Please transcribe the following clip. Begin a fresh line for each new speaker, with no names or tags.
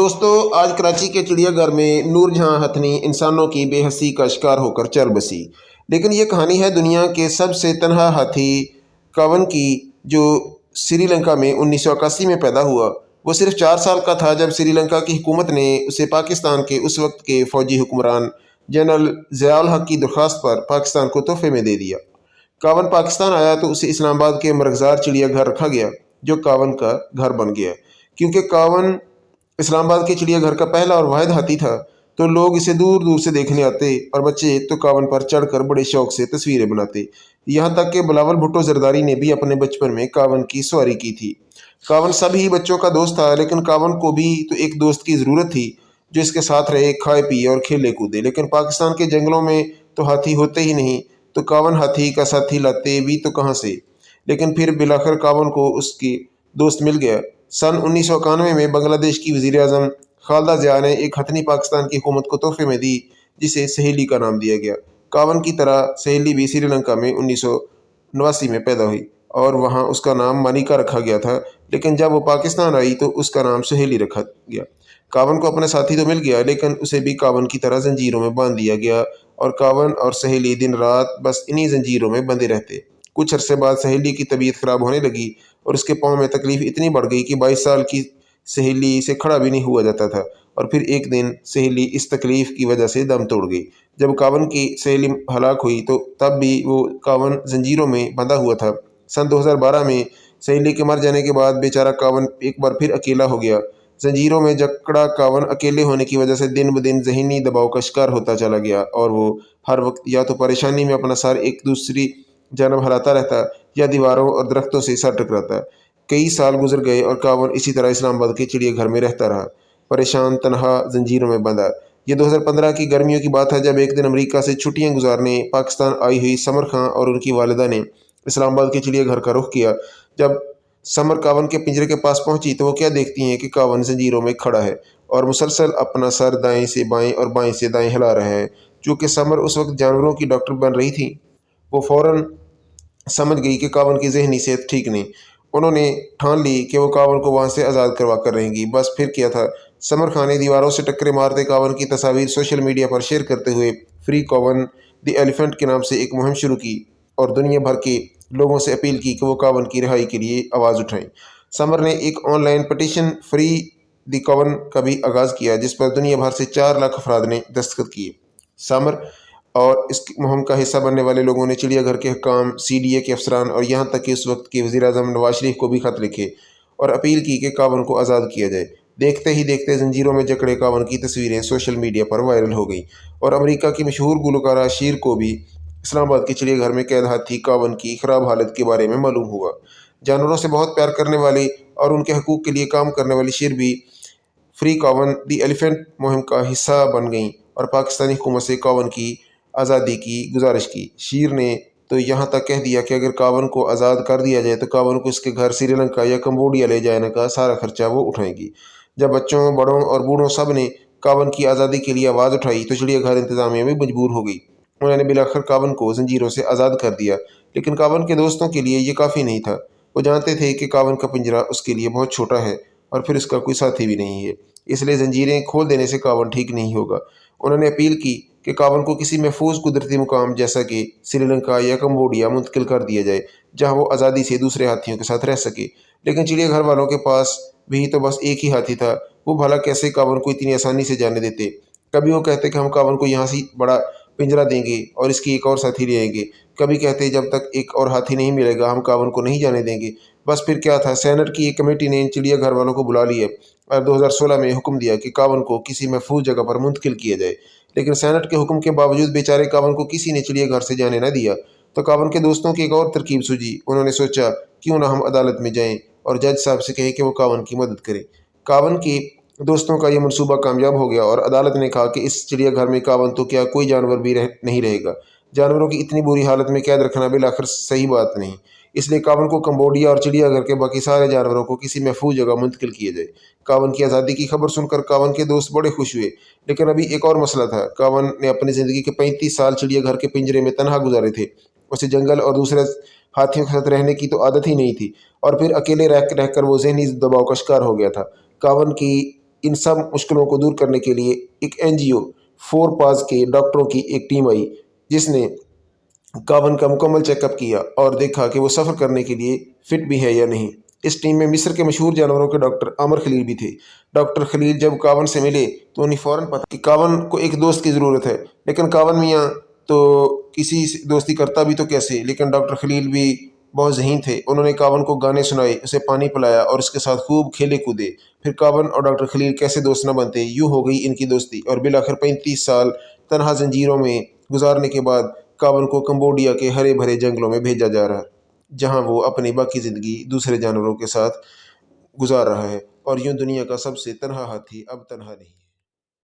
दोस्तों, आज कराची के चिड़ियाघर में नूरजहां हथनी इंसानों की बेहसी का शिकार होकर चल बसी। लेकिन ये कहानी है दुनिया के सबसे तनहा हाथी कावन की, जो श्रीलंका में 1981 में पैदा हुआ। वो सिर्फ 4 साल का था जब श्रीलंका की हुकूमत ने उसे पाकिस्तान के उस वक्त के फौजी हुक्मरान जनरल ज़ियाउल हक की दरख्वास्त पर पाकिस्तान को तोहफे में दे दिया। कावन पाकिस्तान आया तो उसे इस्लामाबाद के मरगज़ार चिड़ियाघर रखा गया, जो कावन का घर बन गया। क्योंकि कावन इस्लामाबाद के चिड़ियाघर का पहला और वाहिद हाथी था, तो लोग इसे दूर दूर से देखने आते और बच्चे तो कावन पर चढ़कर बड़े शौक से तस्वीरें बनाते। यहाँ तक कि बिलावल भुट्टो जरदारी ने भी अपने बचपन में कावन की सवारी की थी। कावन सभी बच्चों का दोस्त था, लेकिन कावन को भी तो एक दोस्त की ज़रूरत थी जो इसके साथ रहे, खाए पिए और खेले कूदे। लेकिन पाकिस्तान के जंगलों में तो हाथी होते ही नहीं, तो कावन हाथी का साथी लाते भी तो कहाँ से। लेकिन फिर बिलाखिर कावन को उसकी दोस्त मिल गया। सन 1991 में बांग्लादेश की वज़ीर आज़म खालदा ज़िया ने एक हथनी पाकिस्तान की हुकूमत को तोहफे में दी, जिसे सहेली का नाम दिया गया। कावन की तरह सहेली भी श्रीलंका में 1989 में पैदा हुई और वहाँ उसका नाम मानिका रखा गया था। लेकिन जब वो पाकिस्तान आई तो उसका नाम सहेली रखा गया। कावन को अपना साथी तो मिल गया, लेकिन उसे भी कावन की तरह जंजीरों में बांध दिया गया और कावन और सहेली दिन रात बस इन्हीं जंजीरों में बंधे रहते। कुछ अरसे बाद सहेली की तबीयत खराब होने लगी और उसके पाँव में तकलीफ इतनी बढ़ गई कि 22 साल की सहेली से खड़ा भी नहीं हुआ जाता था। और फिर एक दिन सहेली इस तकलीफ की वजह से दम तोड़ गई। जब कावन की सहेली हलाक हुई तो तब भी वो कावन जंजीरों में बंधा हुआ था। सन 2012 में सहेली के मर जाने के बाद बेचारा कावन एक बार फिर अकेला हो गया। जंजीरों में जकड़ा कावन अकेले होने की वजह से दिन ब दिन ज़हनी दबाव का शिकार होता चला गया और वो हर वक्त या तो परेशानी में अपना सर एक दूसरी जानब हिलाता रहता या दीवारों और दरख्तों से सर टकराता। कई साल गुजर गए और कावन इसी तरह इस्लामाबाद के चिड़ियाघर में रहता रहा, परेशान, तनहा, जंजीरों में बंधा। ये 2015 की गर्मियों की बात है, जब एक दिन अमेरिका से छुट्टियां गुजारने पाकिस्तान आई हुई समर खां और उनकी वालिदा ने इस्लामाबाद के चिड़ियाघर का रुख किया। जब समर कावन के पिंजरे के पास पहुंची तो वो क्या देखती हैं कि कावन जंजीरों में खड़ा है और मुसलसल अपना सर दाएं से बाएं और बाएं से दाएं हिला रहा है। चूँकि समर उस वक्त जानवरों की डॉक्टर बन रही थी, वो फ़ौरन समझ गई कि कावन की जहनी सेहत ठीक नहीं। उन्होंने ठान ली कि वो कावन को वहाँ से आज़ाद करवा कर रहेंगी। बस फिर किया था, समर खान ने दीवारों से टक्करें मारते कावन की तस्वीर सोशल मीडिया पर शेयर करते हुए फ्री कावन द एलिफेंट के नाम से एक मुहिम शुरू की और दुनिया भर के लोगों से अपील की कि वो कावन की रिहाई के लिए आवाज़ उठाएं। समर ने एक ऑनलाइन पटिशन फ्री द कावन का भी आगाज़ किया, जिस पर दुनिया भर से 4 लाख अफराद ने दस्तखत किए। समर और इस मुहिम का हिस्सा बनने वाले लोगों ने चिड़ियाघर के हुक्काम, CDA के अफसरान और यहाँ तक कि उस वक्त के वज़ीर आज़म नवाज शरीफ को भी खत लिखे और अपील की कि कावन को आज़ाद किया जाए। देखते ही देखते जंजीरों में जकड़े कावन की तस्वीरें सोशल मीडिया पर वायरल हो गई और अमेरिका की मशहूर गुलकारा शीर को भी इस्लामाबाद के चिड़ियाघर में कैद हाथी कावन की ख़राब हालत के बारे में मालूम हुआ। जानवरों से बहुत प्यार करने वाली और उनके हकूक़ के लिए काम करने वाली शीर भी फ्री कावन द एलिफेंट मुहिम का हिस्सा बन गई और पाकिस्तानी हुकूमत से कावन की आज़ादी की गुजारिश की। शीर ने तो यहाँ तक कह दिया कि अगर कावन को आज़ाद कर दिया जाए तो कावन को इसके घर श्रीलंका या कंबोडिया ले जाने का सारा खर्चा वो उठाएंगी। जब बच्चों, बड़ों और बूढ़ों सब ने कावन की आज़ादी के लिए आवाज़ उठाई तो चिड़ियाघर इंतज़ामिया भी मजबूर हो गई। उन्होंने बिलाखिर कावन को जंजीरों से आज़ाद कर दिया। लेकिन कावन के दोस्तों के लिए ये काफ़ी नहीं था। वो जानते थे कि कावन का पिंजरा उसके लिए बहुत छोटा है और फिर उसका कोई साथी भी नहीं है, इसलिए जंजीरें खोल देने से कावन ठीक नहीं होगा। उन्होंने अपील की कि कावन को किसी महफूज कुदरती मुकाम जैसा कि श्रीलंका या कंबोडिया मुंतकिल कर दिया जाए, जहां वो आज़ादी से दूसरे हाथियों के साथ रह सके। लेकिन चिड़ियाघर वालों के पास भी तो बस एक ही हाथी था, वो भला कैसे कावन को इतनी आसानी से जाने देते। कभी वो कहते कि हम कावन को यहाँ से बड़ा पिंजरा देंगे और इसकी एक और साथी ले आएंगे, कभी कहते जब तक एक और हाथी नहीं मिलेगा हम कावन को नहीं जाने देंगे। बस फिर क्या था, सेनेट की एक कमेटी ने इन चिड़ियाघर वालों को बुला लिया और 2016 में हुक्म दिया कि कावन को किसी महफूज जगह पर मुंतकिल किया जाए। लेकिन सेनेट के हुक्म के बावजूद बेचारे कावन को किसी ने चिड़ियाघर से जाने न दिया। तो कावन के दोस्तों की एक और तरकीब सूझी। उन्होंने सोचा क्यों ना हम अदालत में जाएं और जज साहब से कहें कि वो कावन की मदद करें। कावन के दोस्तों का ये मंसूबा कामयाब हो गया और अदालत ने कहा कि इस चिड़ियाघर में कावन तो क्या कोई जानवर भी नहीं रहेगा। जानवरों की इतनी बुरी हालत में कैद रखना बिलाखिर सही बात नहीं, इसलिए कावन को कंबोडिया और चिड़ियाघर के बाकी सारे जानवरों को किसी महफूज जगह मुंतकिल किया जाए। कावन की आज़ादी की खबर सुनकर कावन के दोस्त बड़े खुश हुए। लेकिन अभी एक और मसला था। कावन ने अपनी ज़िंदगी के 35 साल चिड़ियाघर के पिंजरे में तनहा गुजारे थे। उसे जंगल और दूसरे हाथियों के साथ रहने की तो आदत ही नहीं थी और फिर अकेले रहकर वो ज़हनी दबाव का शिकार हो गया था। कावन की ان سب مشکلوں کو دور کرنے کے لیے ایک NGO 4 پاز کے ڈاکٹروں کی ایک ٹیم آئی، جس نے کاون کا مکمل چیک اپ کیا اور دیکھا کہ وہ سفر کرنے کے لیے فٹ بھی ہے یا نہیں۔ اس ٹیم میں مصر کے مشہور جانوروں کے ڈاکٹر عامر خلیل بھی تھے۔ ڈاکٹر خلیل جب کاون سے ملے تو انہیں فوراً پتہ کہ کاون کو ایک دوست کی ضرورت ہے، لیکن کاون میاں تو کسی سے دوستی کرتا بھی تو کیسے؟ لیکن ڈاکٹر خلیل بھی بہت ذہین تھے۔ انہوں نے کاون کو گانے سنائے، اسے پانی پلایا اور اس کے ساتھ خوب کھیلے کودے۔ پھر کاون اور ڈاکٹر خلیل کیسے دوست نہ بنتے؟ یوں ہو گئی ان کی دوستی، اور بالآخر 35 سال تنہا زنجیروں میں گزارنے کے بعد کاون کو کمبوڈیا کے ہرے بھرے جنگلوں میں بھیجا جا رہا، جہاں وہ اپنی باقی زندگی دوسرے جانوروں کے ساتھ گزار رہا ہے، اور یوں دنیا کا سب سے تنہا ہاتھی اب تنہا نہیں۔